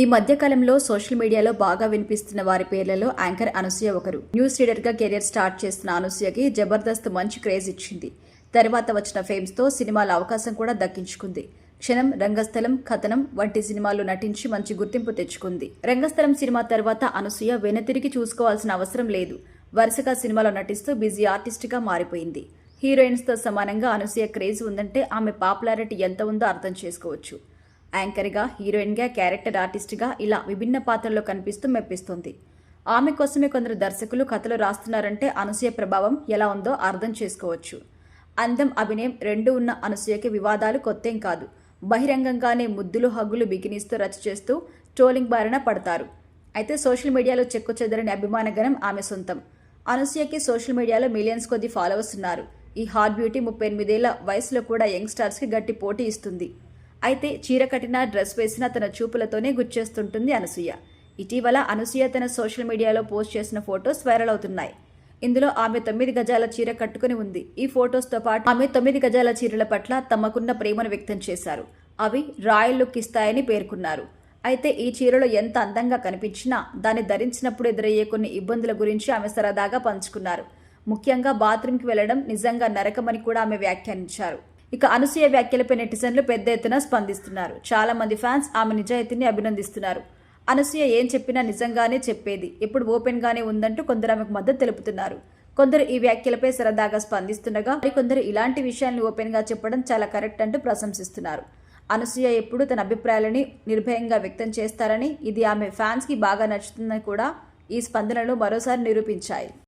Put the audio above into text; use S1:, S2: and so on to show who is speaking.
S1: ఈ మధ్యకాలంలో సోషల్ మీడియాలో బాగా వినిపిస్తున్న వారి పేర్లలో యాంకర్ అనసూయ ఒకరు. న్యూస్ రీడర్గా కెరీర్ స్టార్ట్ చేసిన అనసూయకి జబర్దస్త్ మంచి క్రేజ్ ఇచ్చింది. తర్వాత వచ్చిన ఫేమ్స్తో సినిమాల అవకాశం కూడా దక్కించుకుంది. క్షణం, రంగస్థలం, కథనం వంటి సినిమాల్లో నటించి మంచి గుర్తింపు తెచ్చుకుంది. రంగస్థలం సినిమా తర్వాత అనసూయ వెనుతిరిగి చూసుకోవాల్సిన అవసరం లేదు. వరుసగా సినిమాలో నటిస్తూ బిజీ ఆర్టిస్ట్గా మారిపోయింది. హీరోయిన్స్తో సమానంగా అనసూయ క్రేజ్ ఉందంటే ఆమె పాపులారిటీ ఎంత ఉందో అర్థం చేసుకోవచ్చు. యాంకర్గా, హీరోయిన్గా, క్యారెక్టర్ ఆర్టిస్ట్గా ఇలా విభిన్న పాత్రల్లో కనిపిస్తూ మెప్పిస్తుంది. ఆమె కోసమే కొందరు దర్శకులు కథలు రాస్తున్నారంటే అనసూయ ప్రభావం ఎలా ఉందో అర్థం చేసుకోవచ్చు. అందం, అభినయం రెండూ ఉన్న అనసూయకి వివాదాలు కొత్తేం కాదు. బహిరంగంగానే ముద్దులు, హగ్గులు బిగినిస్తూ రచ్చ చేస్తూ ట్రోలింగ్ బారిన పడతారు. అయితే సోషల్ మీడియాలో చెక్కు చెదరని అభిమానగణం ఆమె సొంతం. అనసూయకి సోషల్ మీడియాలో మిలియన్స్ కొద్ది ఫాలోవర్స్ ఉన్నారు. ఈ హాట్ బ్యూటీ 38 ఏళ్ల వయసులో కూడా యంగ్స్టర్స్కి గట్టి పోటీ ఇస్తుంది. అయితే చీర కట్టినా, డ్రెస్ వేసినా తన చూపులతోనే గుచ్చేస్తుంటుంది అనసూయ. ఇటీవల అనసూయ తన సోషల్ మీడియాలో పోస్ట్ చేసిన ఫొటోస్ వైరల్ అవుతున్నాయి. ఇందులో ఆమె 9 గజాల చీర కట్టుకుని ఉంది. ఈ ఫొటోస్తో పాటు ఆమె 9 గజాల చీరల పట్ల తమకున్న ప్రేమను వ్యక్తం చేశారు. అవి రాయల్ లుక్ ఇస్తాయని పేర్కొన్నారు. అయితే ఈ చీరలో ఎంత అందంగా కనిపించినా దాన్ని ధరించినప్పుడు ఎదురయ్యే కొన్ని ఇబ్బందుల గురించి ఆమె సరదాగా పంచుకున్నారు. ముఖ్యంగా బాత్రూంకి వెళ్లడం నిజంగా నరకమని కూడా ఆమె వ్యాఖ్యానించారు. ఇక అనసూయ వ్యాఖ్యలపై నెటిజన్లు పెద్ద ఎత్తున స్పందిస్తున్నారు. చాలా మంది ఫ్యాన్స్ ఆమె నిజాయితీని అభినందిస్తున్నారు. అనసూయ ఏం చెప్పినా నిజంగానే చెప్పేది, ఎప్పుడు ఓపెన్ గానే ఉందంటూ కొందరు ఆమెకు మద్దతు తెలుపుతున్నారు. కొందరు ఈ వ్యాఖ్యలపై సరదాగా స్పందిస్తుండగా మరికొందరు ఇలాంటి విషయాన్ని ఓపెన్ గా చెప్పడం చాలా కరెక్ట్ అంటూ ప్రశంసిస్తున్నారు. అనసూయ ఎప్పుడూ తన అభిప్రాయాలని నిర్భయంగా వ్యక్తం చేస్తారని, ఇది ఆమె ఫ్యాన్స్ కి బాగా నచ్చుతుందని కూడా ఈ స్పందనలు మరోసారి నిరూపించాయి.